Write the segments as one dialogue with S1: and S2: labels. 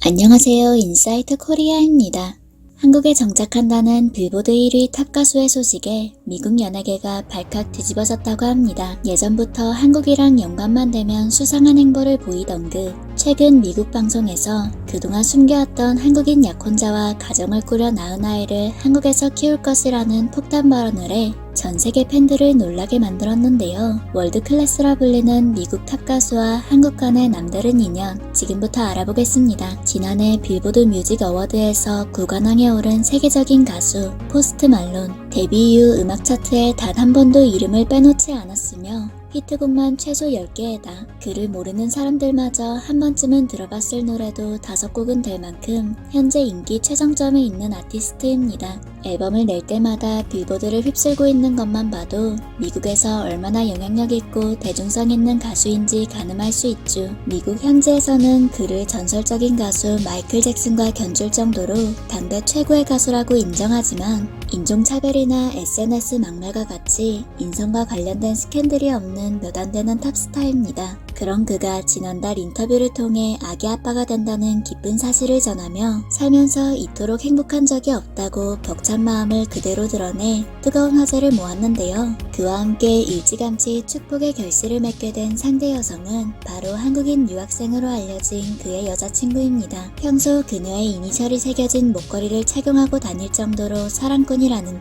S1: 안녕하세요. 인사이트 코리아입니다. 한국에 정착한다는 빌보드 1위 탑 가수의 소식에 미국 연예계가 발칵 뒤집어졌다고 합니다. 예전부터 한국이랑 연관만 되면 수상한 행보를 보이던 최근 미국 방송에서 그동안 숨겨왔던 한국인 약혼자와 가정을 꾸려 낳은 아이를 한국에서 키울 것이라는 폭탄 발언을 해 전세계 팬들을 놀라게 만들었는데요. 월드클래스라 불리는 미국 탑 가수와 한국 간의 남다른 인연, 지금부터 알아보겠습니다. 지난해 빌보드 뮤직 어워드에서 구관왕에 오른 세계적인 가수 포스트 말론, 데뷔 이후 음악 차트에 단 한 번도 이름을 빼놓지 않았으며 히트곡만 최소 10개에다 그를 모르는 사람들마저 한 번쯤은 들어봤을 노래도 5곡은 될 만큼 현재 인기 최정점에 있는 아티스트입니다. 앨범을 낼 때마다 빌보드를 휩쓸고 있는 것만 봐도 미국에서 얼마나 영향력 있고 대중성 있는 가수인지 가늠할 수 있죠. 미국 현지에서는 그를 전설적인 가수 마이클 잭슨과 견줄 정도로 당대 최고의 가수라고 인정하지만 인종차별이나 SNS 막말과 같이 인성과 관련된 스캔들이 없는 몇 안 되는 탑스타입니다. 그런 그가 지난달 인터뷰를 통해 아기 아빠가 된다는 기쁜 사실을 전하며 살면서 이토록 행복한 적이 없다고 벅찬 마음을 그대로 드러내 뜨거운 화제를 모았는데요. 그와 함께 일찌감치 축복의 결실을 맺게 된 상대 여성은 바로 한국인 유학생으로 알려진 그의 여자친구입니다. 평소 그녀의 이니셜이 새겨진 목걸이를 착용하고 다닐 정도로 사랑꾼이라는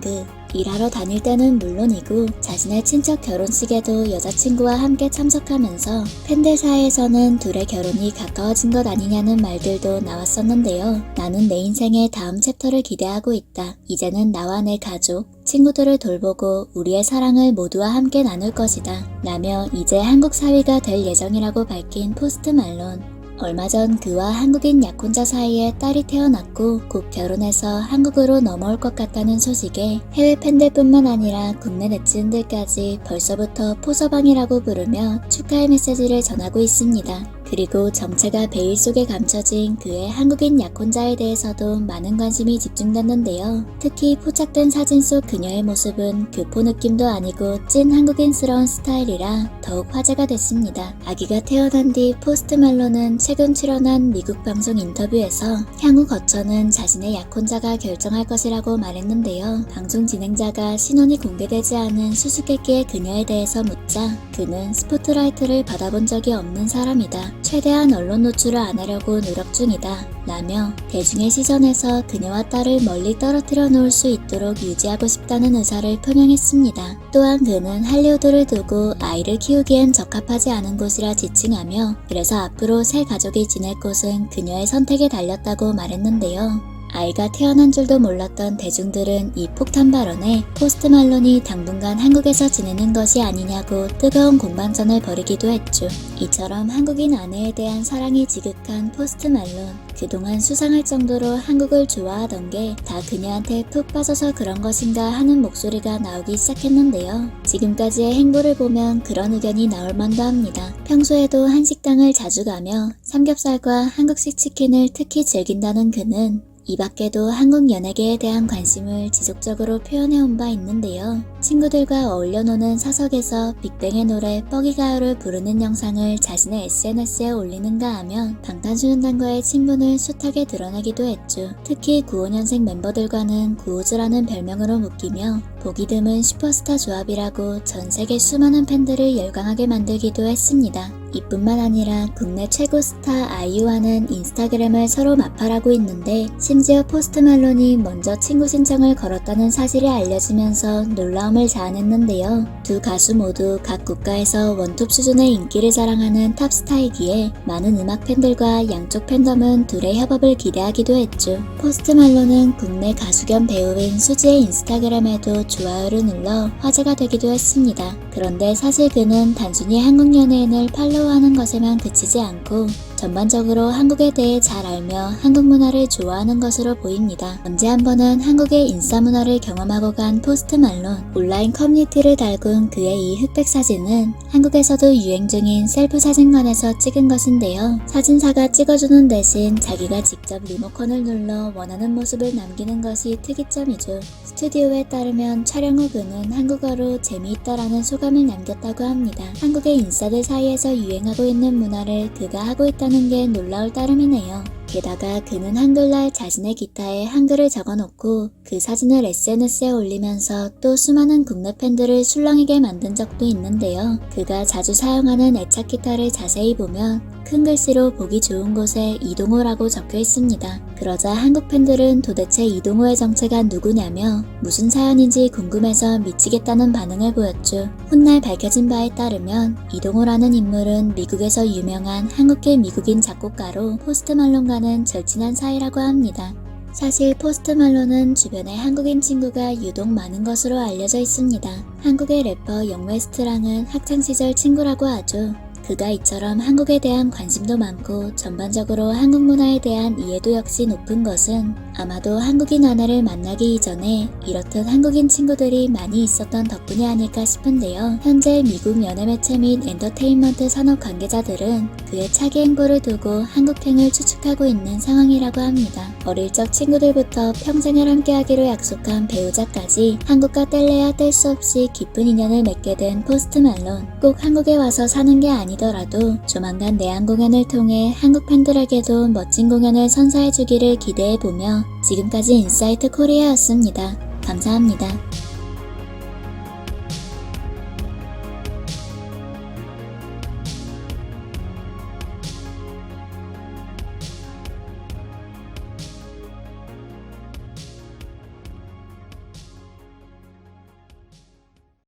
S1: 일하러 다닐 때는 물론이고 자신의 친척 결혼식에도 여자친구와 함께 참석하면서 팬들 사이에서는 둘의 결혼이 가까워진 것 아니냐는 말들도 나왔었는데요. 나는 내 인생의 다음 챕터를 기대하고 있다. 이제는 나와 내 가족, 친구들을 돌보고 우리의 사랑을 모두와 함께 나눌 것이다. 라며 이제 한국 사위가 될 예정이라고 밝힌 포스트 말론. 얼마 전 그와 한국인 약혼자 사이에 딸이 태어났고 곧 결혼해서 한국으로 넘어올 것 같다는 소식에 해외 팬들뿐만 아니라 국내 네티즌들까지 벌써부터 포서방이라고 부르며 축하의 메시지를 전하고 있습니다. 그리고 정체가 베일 속에 감춰진 그의 한국인 약혼자에 대해서도 많은 관심이 집중됐는데요. 특히 포착된 사진 속 그녀의 모습은 교포 느낌도 아니고 찐 한국인스러운 스타일이라 더욱 화제가 됐습니다. 아기가 태어난 뒤 포스트 말론은 최근 출연한 미국 방송 인터뷰에서 향후 거처는 자신의 약혼자가 결정할 것이라고 말했는데요. 방송 진행자가 신원이 공개되지 않은 수수께끼의 그녀에 대해서 묻자 그는 스포트라이트를 받아본 적이 없는 사람이다. 최대한 언론 노출을 안 하려고 노력 중이다. 라며 대중의 시선에서 그녀와 딸을 멀리 떨어뜨려 놓을 수 있도록 유지하고 싶다는 의사를 표명했습니다. 또한 그는 할리우드를 두고 아이를 키우기엔 적합하지 않은 곳이라 지칭하며 그래서 앞으로 새 가족이 지낼 곳은 그녀의 선택에 달렸다고 말했는데요. 아이가 태어난 줄도 몰랐던 대중들은 이 폭탄 발언에 포스트 말론이 당분간 한국에서 지내는 것이 아니냐고 뜨거운 공방전을 벌이기도 했죠. 이처럼 한국인 아내에 대한 사랑이 지극한 포스트 말론. 그동안 수상할 정도로 한국을 좋아하던 게 다 그녀한테 푹 빠져서 그런 것인가 하는 목소리가 나오기 시작했는데요. 지금까지의 행보를 보면 그런 의견이 나올 만도 합니다. 평소에도 한식당을 자주 가며 삼겹살과 한국식 치킨을 특히 즐긴다는 그는 이 밖에도 한국 연예계에 대한 관심을 지속적으로 표현해온 바 있는데요. 친구들과 어울려 노는 사석에서 빅뱅의 노래 뻐기가요를 부르는 영상을 자신의 SNS에 올리는가 하면 방탄소년단과의 친분을 숱하게 드러내기도 했죠. 특히 95년생 멤버들과는 구호즈라는 별명으로 묶이며 보기 드문 슈퍼스타 조합이라고 전 세계 수많은 팬들을 열광하게 만들기도 했습니다. 이뿐만 아니라 국내 최고 스타 아이유와는 인스타그램을 서로 마팔하고 있는데 심지어 포스트 말론이 먼저 친구 신청을 걸었다는 사실이 알려지면서 놀라움을 자아냈는데요. 두 가수 모두 각 국가에서 원톱 수준의 인기를 자랑하는 탑스타이기에 많은 음악 팬들과 양쪽 팬덤은 둘의 협업을 기대하기도 했죠. 포스트 말론은 국내 가수 겸 배우인 수지의 인스타그램에도 좋아요를 눌러 화제가 되기도 했습니다. 그런데 사실 그는 단순히 한국 연예인을 팔로우하는 것에만 그치지 않고 전반적으로 한국에 대해 잘 알며 한국 문화를 좋아하는 것으로 보입니다. 언제 한 번은 한국의 인싸 문화를 경험하고 간 포스트 말론. 온라인 커뮤니티를 달군 그의 이 흑백 사진은 한국에서도 유행 중인 셀프 사진관에서 찍은 것인데요. 사진사가 찍어주는 대신 자기가 직접 리모컨을 눌러 원하는 모습을 남기는 것이 특이점이죠. 스튜디오에 따르면 촬영 후 그는 한국어로 재미있다라는 소감을 남겼다고 합니다. 한국의 인싸들 사이에서 유행하고 있는 문화를 그가 하고 있다는 게 놀라울 따름이네요. 게다가 그는 한글날 자신의 기타에 한글을 적어놓고 그 사진을 SNS에 올리면서 또 수많은 국내 팬들을 술렁이게 만든 적도 있는데요. 그가 자주 사용하는 애착 기타를 자세히 보면 큰 글씨로 보기 좋은 곳에 이동호라고 적혀 있습니다. 그러자 한국 팬들은 도대체 이동호의 정체가 누구냐며 무슨 사연인지 궁금해서 미치겠다는 반응을 보였죠. 훗날 밝혀진 바에 따르면 이동호라는 인물은 미국에서 유명한 한국계 미국인 작곡가로 포스트 말론과는 절친한 사이라고 합니다. 사실 포스트 말론은 주변에 한국인 친구가 유독 많은 것으로 알려져 있습니다. 한국의 래퍼 영웨스트랑은 학창시절 친구라고 하죠. 그가 이처럼 한국에 대한 관심도 많고 전반적으로 한국 문화에 대한 이해도 역시 높은 것은 아마도 한국인 하나를 만나기 이전에 이렇듯 한국인 친구들이 많이 있었던 덕분이 아닐까 싶은데요. 현재 미국 연예매체 및 엔터테인먼트 산업 관계자들은 그의 차기 행보를 두고 한국행을 추측하고 있는 상황이라고 합니다. 어릴 적 친구들부터 평생을 함께하기로 약속한 배우자까지 한국과 뗄래야 뗄 수 없이 깊은 인연을 맺게 된 포스트 말론. 꼭 한국에 와서 사는 게 아니더라도 조만간 내한 공연을 통해 한국 팬들에게도 멋진 공연을 선사해주기를 기대해보며 지금까지 인사이트 코리아였습니다. 감사합니다.